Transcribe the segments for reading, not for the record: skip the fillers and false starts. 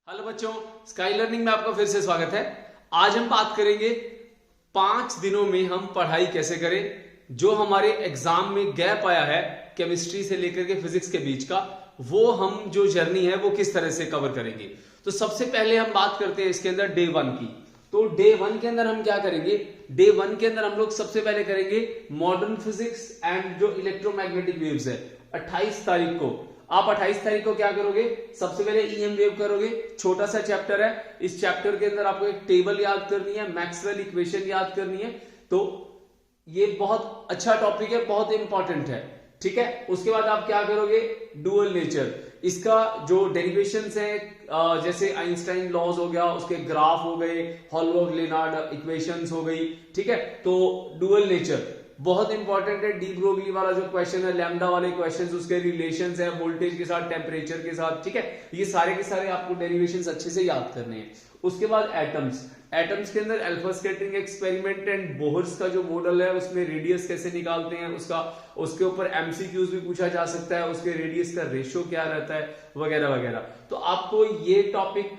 Hello बच्चों, sky learning में आपका फिर से स्वागत है। आज हम बात करेंगे 5 दिनों में हम पढ़ाई कैसे करें। जो हमारे एग्जाम में गैप आया है केमिस्ट्री से लेकर के फिजिक्स के बीच का, वो हम जो जर्नी है वो किस तरह से कवर करेंगे। तो सबसे पहले हम बात करते हैं इसके अंदर डे 1 की। तो डे 1 के अंदर हम क्या करेंगे? डे 1 के अंदर हम लोग सबसे पहले करेंगे मॉडर्न फिजिक्स एंड जो इलेक्ट्रोमैग्नेटिक वेव्स है। 28 तारीख को आप 28 तारीख को क्या करोगे? सबसे पहले ईएम वेव करोगे। छोटा सा चैप्टर है, इस चैप्टर के अंदर आपको एक टेबल याद करनी है, मैक्सवेल इक्वेशन याद करनी है। तो ये बहुत अच्छा टॉपिक है, बहुत इंपॉर्टेंट है, ठीक है। उसके बाद आप क्या करोगे? डुअल नेचर, इसका जो डेरिवेशंस है, जैसे आइंस्टाइन लॉज हो गया, उसके ग्राफ हो गए, हॉलोग-लेनार्ड इक्वेशंस हो गई, ठीक है। तो डुअल नेचर बहुत इंपॉर्टेंट है। डी ब्रोगली वाला जो क्वेश्चन है, लैम्डा वाले क्वेश्चंस, उसके रिलेशंस है वोल्टेज के साथ, टेम्परेचर के साथ, ठीक है। ये सारे के सारे आपको डेरिवेशंस अच्छे से याद करने हैं। उसके बाद एटम्स, एटम्स के अंदर alpha scattering experiment and Bohr's का जो मॉडल है, उसमें रेडियस कैसे निकालते हैं उसका, उसके ऊपर एमसीक्यूज भी पूछा जा सकता है, उसके रेडियस का रेशियो क्या रहता है, वगैरह वगैरह। तो आपको ये टॉपिक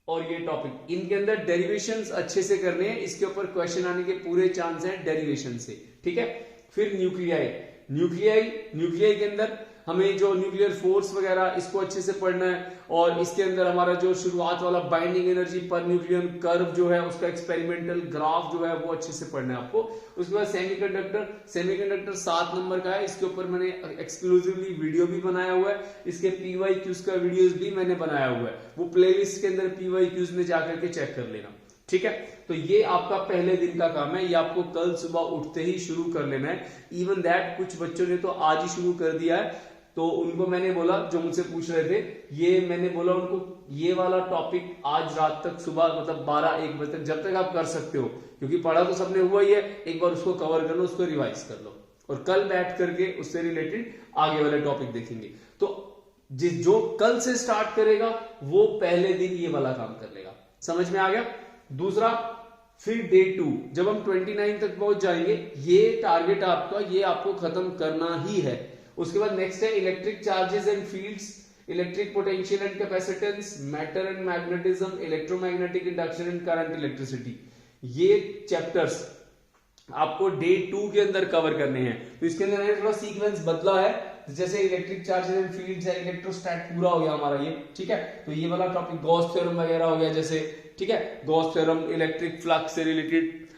और ये टॉपिक, इनके अंदर डेरिवेशंस अच्छे से करने हैं। इसके ऊपर क्वेश्चन आने के पूरे चांस हैं डेरिवेशन से, ठीक है। फिर न्यूक्लियाई, न्यूक्लियाई के अंदर हमें जो न्यूक्लियर फोर्स वगैरह, इसको अच्छे से पढ़ना है। और इसके अंदर हमारा जो शुरुआत वाला binding energy per nucleon curve जो है, उसका एक्सपेरिमेंटल ग्राफ जो है वो अच्छे से पढ़ना है आपको। उसके बाद सेमीकंडक्टर, सेमीकंडक्टर 7 नंबर का है, इसके ऊपर मैंने एक्सक्लूसिवली वीडियो भी बनाया हुआ है। इसके पीवाईक्यूज का वीडियोस भी मैंने बनाया हुआ है, वो प्लेलिस्ट के अंदर पीवाईक्यूज में जाकर के चेक कर लेना, ठीक है। तो ये आपका पहले दिन का काम है, ये आपको कल सुबह उठते ही शुरू कर लेना है। इवन दैट कुछ बच्चों ने तो आज ही शुरू कर दिया है। तो उनको मैंने बोला, जो मुझसे पूछ रहे थे, ये मैंने बोला उनको, ये वाला टॉपिक आज रात तक, सुबह मतलब 12-1 बजे तक, जब तक आप कर सकते हो, क्योंकि पढ़ा तो सबने हुआ ही है, एक बार उसको कवर कर लो, उसको रिवाइज कर लो, और कल बैठ करके उससे रिलेटेड आगे वाले टॉपिक देखेंगे। तो जो कल से स्टार्ट करेगा वो पहले दिन ये वाला काम कर लेगा। समझ में आ गया? दूसरा, फिर डे 2 जब हम 29 तक पहुंच जाएंगे, ये टारगेट आपका, ये आपको खत्म करना ही है। उसके बाद नेक्स्ट है electric charges and fields, electric potential and capacitance, matter and magnetism, electromagnetic induction and current electricity. ये चैप्टर्स आपको डे 2 के अंदर कवर करने हैं। तो इसके अंदर मैंने थोड़ा सीक्वेंस बदला है, जैसे इलेक्ट्रिक चार्जेस एंड फील्ड्स है, इलेक्ट्रोस्टैट पूरा हो गया हमारा ये, ठीक है। तो ये वाला टॉपिक गॉस थ्योरम वगैरह हो गया जैसे, ठीक है। गॉस थ्योरम, इलेक्ट्रिक फ्लक्स से रिलेटेड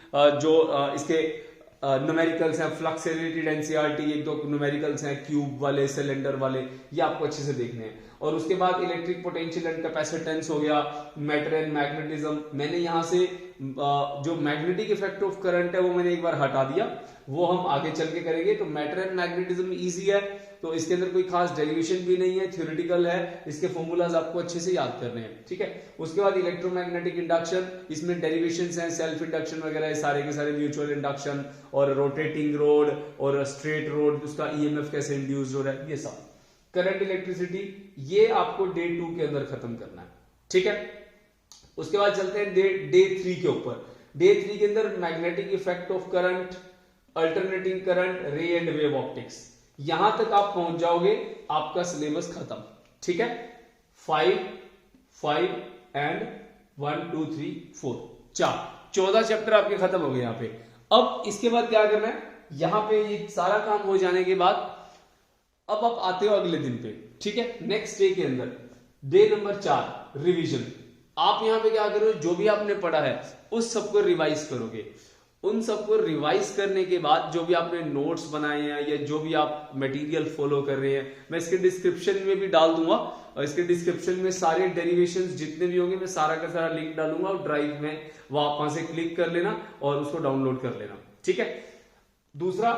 जो इसके न्यूमेरिकल्स हैं, फ्लक्स से रिलेटेड एनसीईआरटी, 1-2 न्यूमेरिकल्स हैं, क्यूब वाले, सिलेंडर वाले, ये आपको अच्छे से देखने हैं। और उसके बाद इलेक्ट्रिक पोटेंशियल एंड कैपेसिटेंस हो गया, मैटर एंड मैग्नेटिज्म। मैंने यहां से जो मैग्नेटिक इफेक्ट ऑफ करंट है वो मैंने एक बार हटा दिया, वो हम आगे चल के करेंगे। तो मैटर एंड मैग्नेटिज्म इजी है, तो इसके अंदर कोई खास डेरिवेशन भी नहीं है, थ्योरेटिकल है, इसके फॉर्मूलाज आपको अच्छे से याद करने हैं, ठीक है। उसके बाद इलेक्ट्रोमैग्नेटिक इंडक्शन, इसमें डेरिवेशंस हैं, सेल्फ इंडक्शन वगैरह, सारे के सारे, म्यूचुअल इंडक्शन और रोटेटिंग रोड और स्ट्रेट रोड, उसका ईएमएफ कैसे इंड्यूस हो रहा है, ये सब। करंट इलेक्ट्रिसिटी, ये आपको डे 2 के अंदर खत्म करना है, ठीक है। उसके बाद चलते हैं डे 3 के ऊपर। डे 3 के अंदर magnetic effect of current, alternating current, रे एंड वेव ऑप्टिक्स। यहां तक आप पहुंच जाओगे, आपका सिलेबस खत्म, ठीक है। 5 एंड 1 2 3 4 14 चैप्टर आपके खत्म हो गए यहाँ पे। अब इसके बाद क्या करना है? यहां पे ये सारा काम हो जाने के बाद अब आप आते हो अगले दिन पे, ठीक है। नेक्स्ट डे के अंदर डे नंबर 4 रिवीजन। आप यहां पे क्या करोगे? जो भी आपने पढ़ा है उस सबको रिवाइज करोगे। उन सबको रिवाइज करने के बाद जो भी आपने नोट्स बनाए हैं या जो भी आप मटेरियल फॉलो कर रहे हैं, मैं इसके डिस्क्रिप्शन में भी डाल दूंगा, और इसके डिस्क्रिप्शन में सारे डेरिवेशंस जितने भी होंगे मैं सारा का सारा लिंक डालूंगा, और ड्राइव में वहां से क्लिक कर लेना और उसको डाउनलोड कर लेना, ठीक है। दूसरा,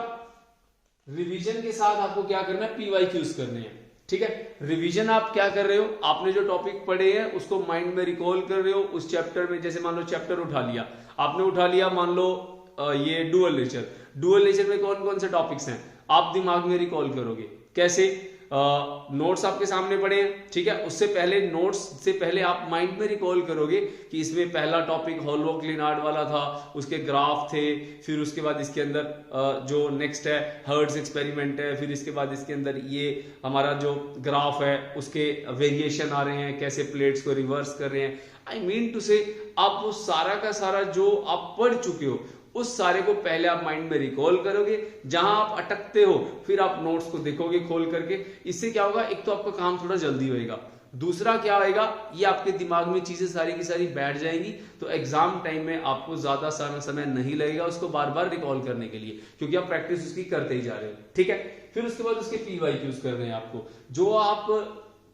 रिवीजन के साथ आपको क्या करना है? पीवाईक्यूज करने हैं, ठीक है। रिवीजन आप क्या कर रहे हो? आपने जो टॉपिक पढ़े हैं उसको माइंड में रिकॉल कर रहे हो। उस चैप्टर में, जैसे मान लो चैप्टर उठा लिया आपने, उठा लिया मान लो ये डुअल नेचर। डुअल नेचर में कौन कौन से टॉपिक्स हैं आप दिमाग में रिकॉल करोगे? कैसे? नोट्स आपके सामने पड़े हैं, ठीक है। उससे पहले नोट्स से पहले आप माइंड में रिकॉल करोगे कि इसमें पहला टॉपिक हॉलबर्ग लेनार्ड वाला था, उसके ग्राफ थे, फिर उसके बाद इसके अंदर जो नेक्स्ट है हर्ट्ज एक्सपेरिमेंट है, फिर इसके बाद इसके अंदर ये हमारा जो ग्राफ है उसके वेरिएशन आ रहे हैं, कैसे प्लेट्स को रिवर्स कर रहे हैं। आई मीन टू से आप वो सारा का सारा जो आप पढ़ चुके हो उस सारे को पहले आप माइंड में रिकॉल करोगे, जहां आप अटकते हो फिर आप नोट्स को देखोगे खोल करके। इससे क्या होगा, एक तो आपका काम थोड़ा जल्दी होएगा, दूसरा क्या होएगा, ये आपके दिमाग में चीजें सारी की सारी बैठ जाएंगी, तो एग्जाम टाइम में आपको ज्यादा सारा समय नहीं लगेगा उसको बार बार रिकॉल करने के लिए, क्योंकि आप प्रैक्टिस उसकी करते ही जा रहे हो, ठीक है। फिर उसके बाद उसके PYQs कर रहे हैं आपको,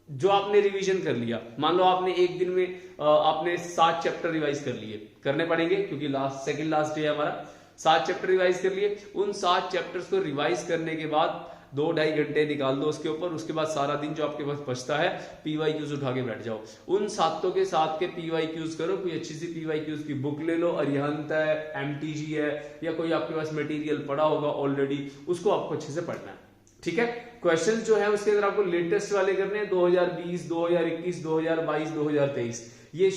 जो आपने रिवीजन कर लिया। मान लो आपने एक दिन में आपने 7 चैप्टर रिवाइज कर लिए, करने पड़ेंगे क्योंकि सेकंड लास्ट डे है हमारा। 7 चैप्टर रिवाइज कर लिए, उन 7 चैप्टर्स को रिवाइज करने के बाद 2-2.5 घंटे निकाल दो उसके ऊपर। उसके बाद सारा दिन जो आपके पास बचता है PYQs उठा के बैठ जाओ, उन 7 के 7 के PYQs करो। कोई अच्छी सी PYQs की बुक ले लो, अरिहंत है, MTG है, या कोई आपके पास मटेरियल पड़ा होगा ऑलरेडी, उसको आपको अच्छे से पढ़ना है, ठीक है। क्वेश्चन जो है उसके अंदर आपको लेटेस्ट वाले करने हैं, 2020, 2021, 2022, 2023, ये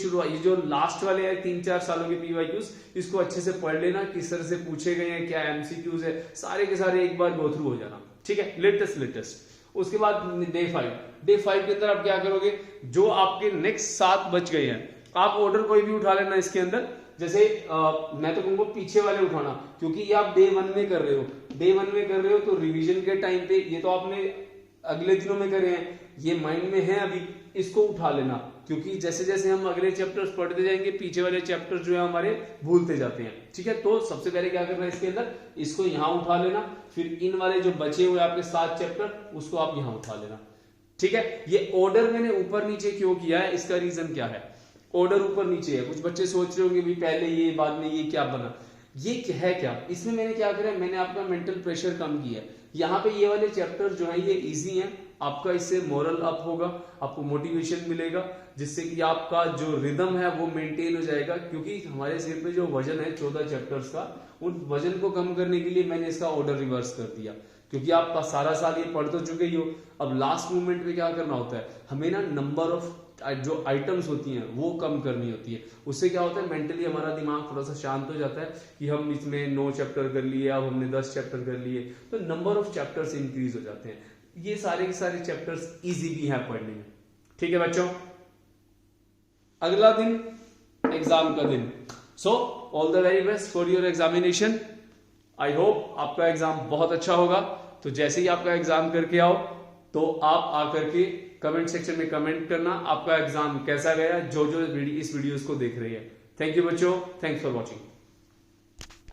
जो लास्ट वाले हैं 3-4 सालों के PYQs, इसको अच्छे से पढ़ लेना, किस तरह से पूछे गए हैं, क्या MCQs है, सारे के सारे एक बार गो थ्रू हो जाना, ठीक है। लेटेस्ट। उसके बाद डे 5 के अंदर आप क्या करोगे, जो आपके नेक्स्ट 7 बच गए हैं, आप ऑर्डर कोई भी उठा लेना इसके अंदर। जैसे मैं तो कहूंगा पीछे वाले उठाना, क्योंकि ये आप डे 1 में कर रहे हो, तो रिवीजन के टाइम पे ये तो आपने अगले दिनों में करे हैं, ये माइंड में है अभी, इसको उठा लेना, क्योंकि जैसे जैसे हम अगले चैप्टर्स पढ़ते जाएंगे पीछे वाले चैप्टर्स जो है हमारे भूलते जाते हैं, ठीक है। तो सबसे पहले क्या करना है इसके अंदर, इसको यहां उठा लेना, फिर इन वाले जो बचे हुए आपके 7 चैप्टर उसको आप यहां उठा लेना, ठीक है। ये ऑर्डर मैंने ऊपर नीचे क्यों किया है, इसका रीजन क्या है, ऑर्डर ऊपर नीचे है। कुछ बच्चे सोच रहे होंगे भी पहले ये बाद में ये क्या बना, ये है क्या, इसमें मैंने क्या करा, मैंने आपका मेंटल प्रेशर कम किया है। यहाँ पे ये वाले चैप्टर जो है ये इजी हैं, आपका इससे मोरल अप होगा, आपको मोटिवेशन मिलेगा, जिससे कि आपका जो रिदम है वो मेंटेन हो जाएगा। क्योंकि हमारे सिर पे जो वजन है 14 चैप्टर्स का, उन वजन को कम करने के लिए मैंने इसका ऑर्डर रिवर्स कर दिया, क्योंकि आप सारा साल ये पढ़ तो चुके ही हो। अब लास्ट मोमेंट में क्या करना होता है, हमें ना नंबर ऑफ जो आइटम्स होती हैं वो कम करनी होती है। उससे क्या होता है, मेंटली हमारा दिमाग थोड़ा सा शांत हो जाता है कि हम इसमें 9 चैप्टर कर लिए, अब हमने 10 चैप्टर कर लिए, तो नंबर ऑफ चैप्टर्स इंक्रीज हो जाते हैं। ये सारे के सारे चैप्टर्स इजी भी हैं पढ़ने में, ठीक है बच्चों। अगला दिन एग्जाम का दिन, so all the very best for your examination. I hope आपका एग्जाम बहुत अच्छा होगा। तो जैसे ही आपका एग्जाम करके आओ तो आप आकर के कमेंट सेक्शन में कमेंट करना आपका एग्जाम कैसा गया, जो इस वीडियोस को देख रहे हैं। थैंक यू बच्चों, थैंक्स फॉर वॉचिंग।